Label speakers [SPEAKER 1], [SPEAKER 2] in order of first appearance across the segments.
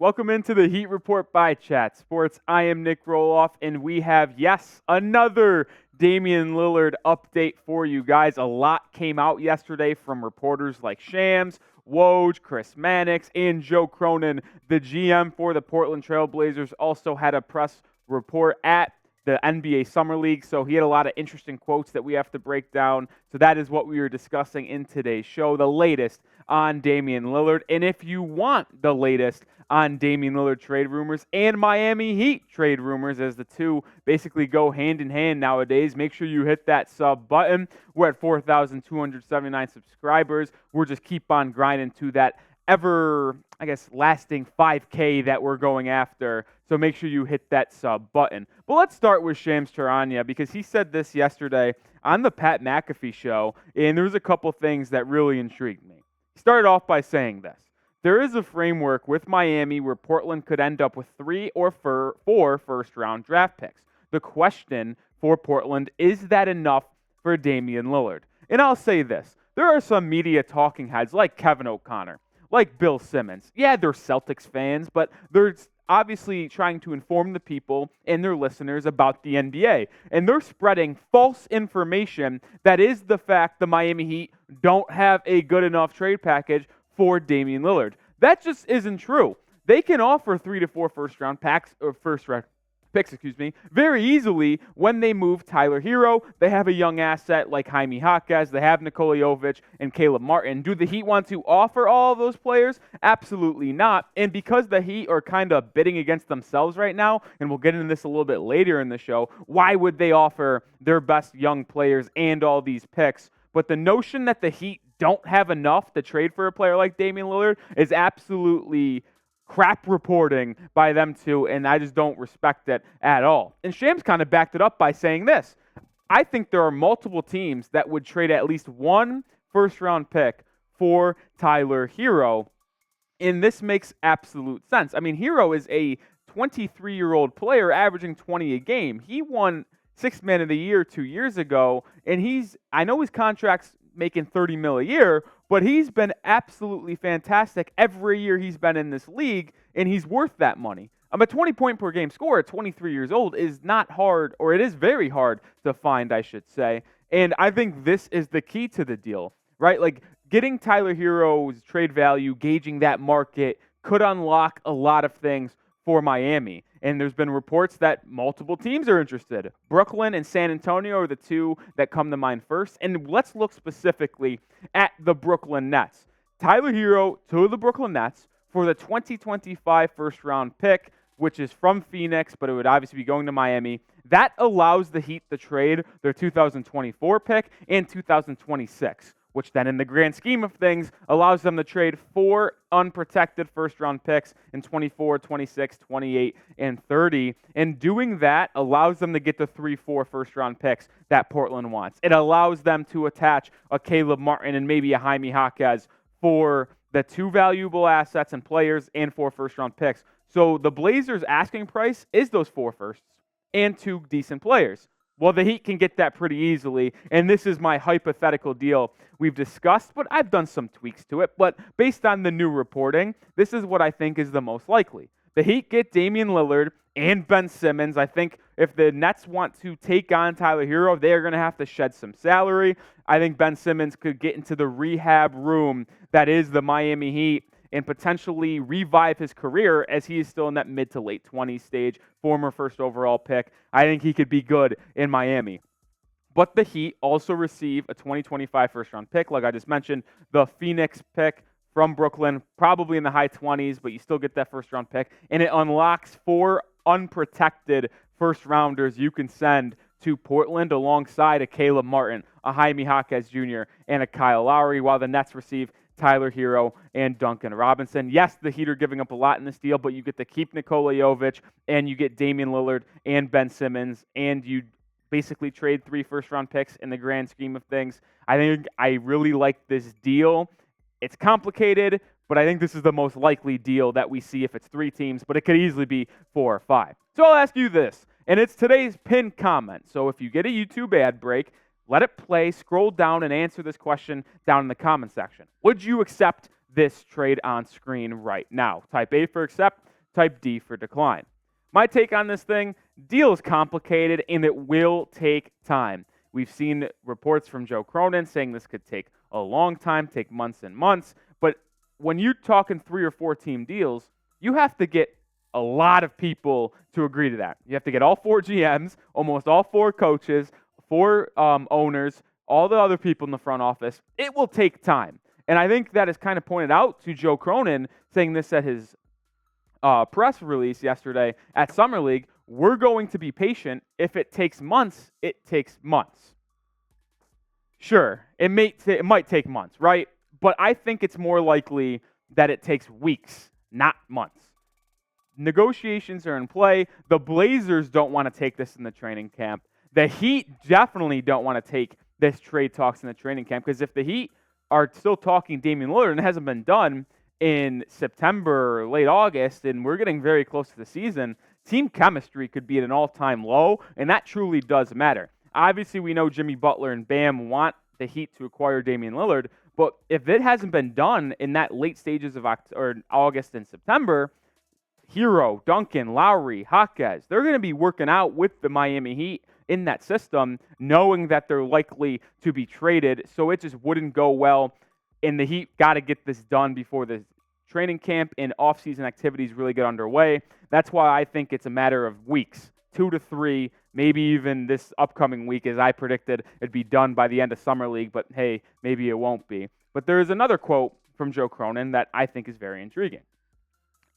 [SPEAKER 1] Welcome into the Heat Report by Chat Sports. I am Nic Rohloff, and we have, yes, another Damian Lillard update for you guys. A lot came out yesterday from reporters like Shams, Woj, Chris Mannix, and Joe Cronin. The GM for the Portland Trail Blazers also had a press report at the NBA Summer League, so he had a lot of interesting quotes that we have to break down. So that is what we are discussing in today's show, the latest on Damian Lillard. And if you want the latest on Damian Lillard trade rumors and Miami Heat trade rumors, as the two basically go hand in hand nowadays, make sure you hit that sub button. We're at 4,279 subscribers. We're just keep on grinding to that ever, lasting 5K that we're going after. So make sure you hit that sub button. But let's start with Shams Charania, because he said this yesterday on the Pat McAfee show, and there was a couple things that really intrigued me. He started off by saying this: there is a framework with Miami where Portland could end up with 3 or 4 first-round draft picks. The question for Portland, is that enough for Damian Lillard? And I'll say this: there are some media talking heads like Kevin O'Connor, like Bill Simmons. Yeah, they're Celtics fans, but they're obviously trying to inform the people and their listeners about the NBA. And they're spreading false information that is the fact the Miami Heat don't have a good enough trade package for Damian Lillard. That just isn't true. They can offer 3 to 4 first-round picks, very easily when they move Tyler Hero. They have a young asset like Jaime Jaquez. They have Nikola Jovic and Caleb Martin. Do the Heat want to offer all of those players? Absolutely not. And because the Heat are kind of bidding against themselves right now, and we'll get into this a little bit later in the show, why would they offer their best young players and all these picks? But the notion that the Heat don't have enough to trade for a player like Damian Lillard is absolutely crap reporting by them too, and I just don't respect it at all. And Shams kind of backed it up by saying this: I think there are multiple teams that would trade at least 1 first-round pick for Tyler Hero, and this makes absolute sense. I mean, Hero is a 23-year-old player averaging 20 a game. He won Sixth Man of the Year 2 years ago, and I know his contract's making $30 million a year, but he's been absolutely fantastic every year he's been in this league, and he's worth that money. A 20-point-per-game scorer at 23 years old is not hard, or it is very hard to find, I should say. And I think this is the key to the deal, right? Like, getting Tyler Hero's trade value, gauging that market, could unlock a lot of things for Miami. And there's been reports that multiple teams are interested. Brooklyn and San Antonio are the two that come to mind first. And let's look specifically at the Brooklyn Nets. Tyler Hero to the Brooklyn Nets for the 2025 first-round pick, which is from Phoenix, but it would obviously be going to Miami. That allows the Heat to trade their 2024 pick and 2026. Which then in the grand scheme of things allows them to trade 4 unprotected first-round picks in 24, 26, 28, and 30. And doing that allows them to get the 3-4 first-round picks that Portland wants. It allows them to attach a Caleb Martin and maybe a Jaime Jaquez for the 2 valuable assets and players and 4 first-round picks. So the Blazers' asking price is those 4 firsts and 2 decent players. Well, the Heat can get that pretty easily, and this is my hypothetical deal we've discussed, but I've done some tweaks to it. But based on the new reporting, this is what I think is the most likely. The Heat get Damian Lillard and Ben Simmons. I think if the Nets want to take on Tyler Hero, they are going to have to shed some salary. I think Ben Simmons could get into the rehab room that is the Miami Heat and potentially revive his career as he is still in that mid to late 20s stage, former first overall pick. I think he could be good in Miami. But the Heat also receive a 2025 first-round pick, like I just mentioned, the Phoenix pick from Brooklyn, probably in the high 20s, but you still get that first-round pick, and it unlocks 4 unprotected first-rounders you can send to Portland alongside a Caleb Martin, a Jaime Jaquez Jr., and a Kyle Lowry, while the Nets receive Tyler Hero and Duncan Robinson. Yes, the Heat are giving up a lot in this deal, but you get to keep Nikola Jovic, and you get Damian Lillard and Ben Simmons, and you basically trade 3 first-round picks in the grand scheme of things. I think I really like this deal. It's complicated, but I think this is the most likely deal that we see if it's 3 teams, but it could easily be 4 or 5. So I'll ask you this, and it's today's pinned comment. So if you get a YouTube ad break, let it play, scroll down, and answer this question down in the comment section. Would you accept this trade on screen right now? Type A for accept, type D for decline. My take on this thing, deal is complicated and it will take time. We've seen reports from Joe Cronin saying this could take a long time, take months and months. But when you're talking 3 or 4 team deals, you have to get a lot of people to agree to that. You have to get all 4 GMs, almost all 4 coaches, 4 owners, all the other people in the front office. It will take time. And I think that is kind of pointed out to Joe Cronin, saying this at his press release yesterday at Summer League. We're going to be patient. If it takes months, it takes months. Sure, it might take months, right? But I think it's more likely that it takes weeks, not months. Negotiations are in play. The Blazers don't want to take this in the training camp. The Heat definitely don't want to take this trade talks in the training camp, because if the Heat are still talking Damian Lillard and it hasn't been done in September or late August, and we're getting very close to the season, team chemistry could be at an all-time low, and that truly does matter. Obviously, we know Jimmy Butler and Bam want the Heat to acquire Damian Lillard, but if it hasn't been done in that late stages of August and September, Hero, Duncan, Lowry, Jaquez, they're going to be working out with the Miami Heat in that system, knowing that they're likely to be traded, so it just wouldn't go well, and the Heat got to get this done before the training camp and offseason activities really get underway. That's why I think it's a matter of weeks, 2 to 3, maybe even this upcoming week, as I predicted it'd be done by the end of Summer League, but hey, maybe it won't be. But there is another quote from Joe Cronin that I think is very intriguing.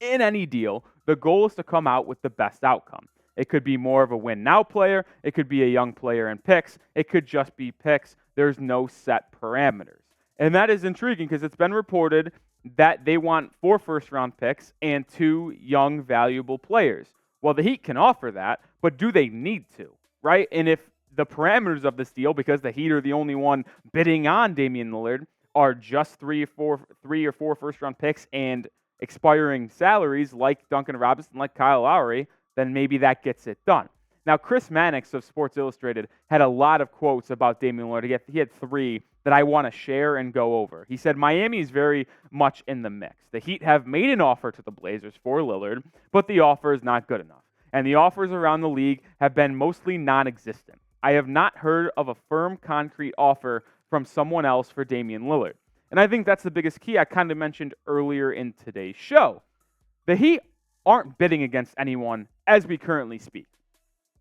[SPEAKER 1] In any deal, the goal is to come out with the best outcome. It could be more of a win-now player. It could be a young player and picks. It could just be picks. There's no set parameters. And that is intriguing because it's been reported that they want 4 first-round picks and 2 young, valuable players. Well, the Heat can offer that, but do they need to, right? And if the parameters of this deal, because the Heat are the only one bidding on Damian Lillard, are just 3 or 4 first-round picks and expiring salaries like Duncan Robinson, like Kyle Lowry, then maybe that gets it done. Now, Chris Mannix of Sports Illustrated had a lot of quotes about Damian Lillard. He had 3 that I want to share and go over. He said, Miami is very much in the mix. The Heat have made an offer to the Blazers for Lillard, but the offer is not good enough. And the offers around the league have been mostly non-existent. I have not heard of a firm, concrete offer from someone else for Damian Lillard. And I think that's the biggest key I kind of mentioned earlier in today's show. The Heat aren't bidding against anyone as we currently speak.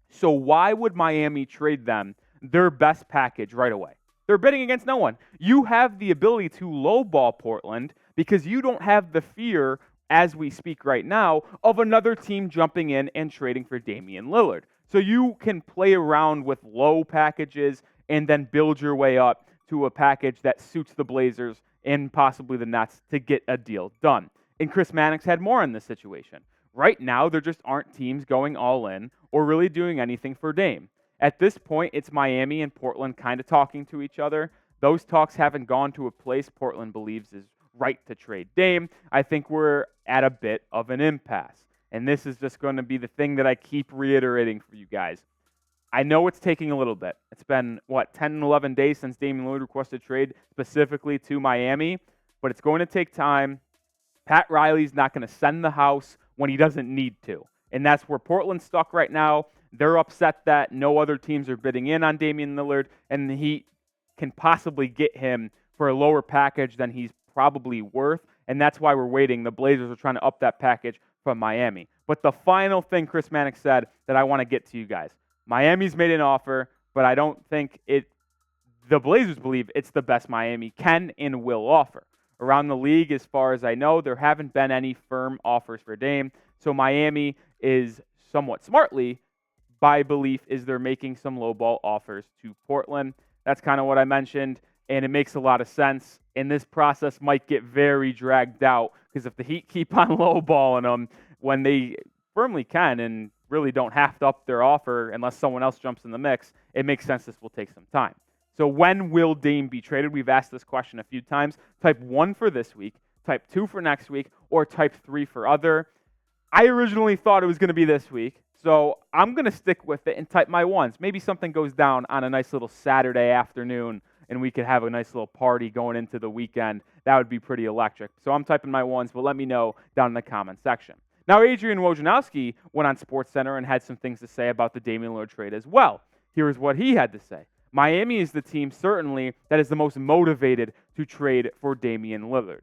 [SPEAKER 1] So why would Miami trade them their best package right away? They're bidding against no one. You have the ability to lowball Portland because you don't have the fear, as we speak right now, of another team jumping in and trading for Damian Lillard. So you can play around with low packages and then build your way up to a package that suits the Blazers and possibly the Nets to get a deal done. And Chris Mannix had more in this situation. Right now, there just aren't teams going all in or really doing anything for Dame. At this point, it's Miami and Portland kind of talking to each other. Those talks haven't gone to a place Portland believes is right to trade Dame. I think we're at a bit of an impasse. And this is just going to be the thing that I keep reiterating for you guys. I know it's taking a little bit. It's been, 10, 11 days since Damian Lillard requested trade specifically to Miami, but it's going to take time. Pat Riley's not going to send the house when he doesn't need to. And that's where Portland's stuck right now. They're upset that no other teams are bidding in on Damian Lillard, and he can possibly get him for a lower package than he's probably worth, and that's why we're waiting. The Blazers are trying to up that package from Miami. But the final thing Chris Mannix said that I want to get to you guys, Miami's made an offer, but I don't think the Blazers believe it's the best Miami can and will offer. Around the league, as far as I know, there haven't been any firm offers for Dame. So Miami is somewhat smartly, by belief, is they're making some lowball offers to Portland. That's kind of what I mentioned, and it makes a lot of sense. And this process might get very dragged out because if the Heat keep on lowballing them when they firmly can and really don't have to up their offer unless someone else jumps in the mix, it makes sense this will take some time. So when will Dame be traded? We've asked this question a few times. Type 1 for this week, type 2 for next week, or type 3 for other. I originally thought it was going to be this week, so I'm going to stick with it and type my 1s. Maybe something goes down on a nice little Saturday afternoon and we could have a nice little party going into the weekend. That would be pretty electric. So I'm typing my 1s, but let me know down in the comment section. Now, Adrian Wojnarowski went on SportsCenter and had some things to say about the Damian Lillard trade as well. Here's what he had to say. Miami is the team, certainly, that is the most motivated to trade for Damian Lillard.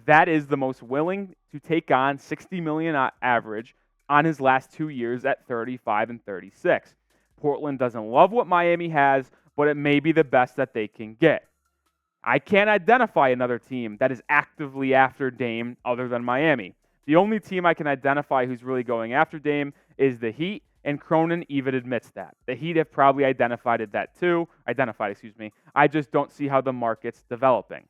[SPEAKER 1] That is the most willing to take on $60 million average on his last 2 years at 35 and 36. Portland doesn't love what Miami has, but it may be the best that they can get. I can't identify another team that is actively after Dame other than Miami. The only team I can identify who's really going after Dame is the Heat, and Cronin even admits that. The Heat have probably identified that too. I just don't see how the market's developing.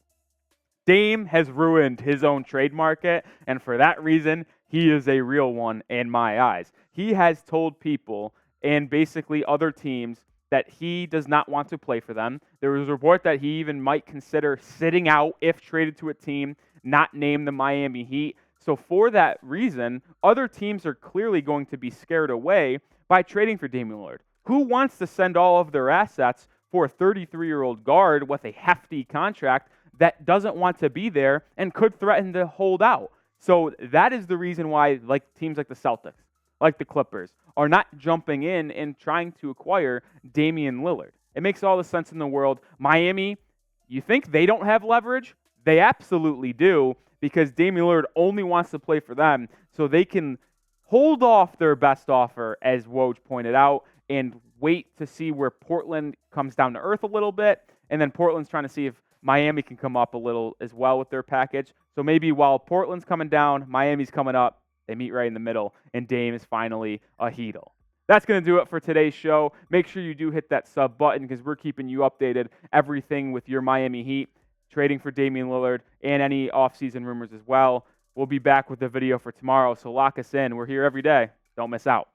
[SPEAKER 1] Dame has ruined his own trade market, and for that reason, he is a real one in my eyes. He has told people and basically other teams that he does not want to play for them. There was a report that he even might consider sitting out if traded to a team not named the Miami Heat. So for that reason, other teams are clearly going to be scared away by trading for Damian Lillard. Who wants to send all of their assets for a 33-year-old guard with a hefty contract that doesn't want to be there and could threaten to hold out? So that is the reason why teams like the Celtics, like the Clippers, are not jumping in and trying to acquire Damian Lillard. It makes all the sense in the world. Miami, you think they don't have leverage? They absolutely do, because Damian Lillard only wants to play for them, so they can hold off their best offer, as Woj pointed out, and wait to see where Portland comes down to earth a little bit, and then Portland's trying to see if Miami can come up a little as well with their package. So maybe while Portland's coming down, Miami's coming up, they meet right in the middle, and Dame is finally a Heatle. That's going to do it for today's show. Make sure you do hit that sub button, because we're keeping you updated everything with your Miami Heat, trading for Damian Lillard, and any offseason rumors as well. We'll be back with the video for tomorrow, so lock us in. We're here every day. Don't miss out.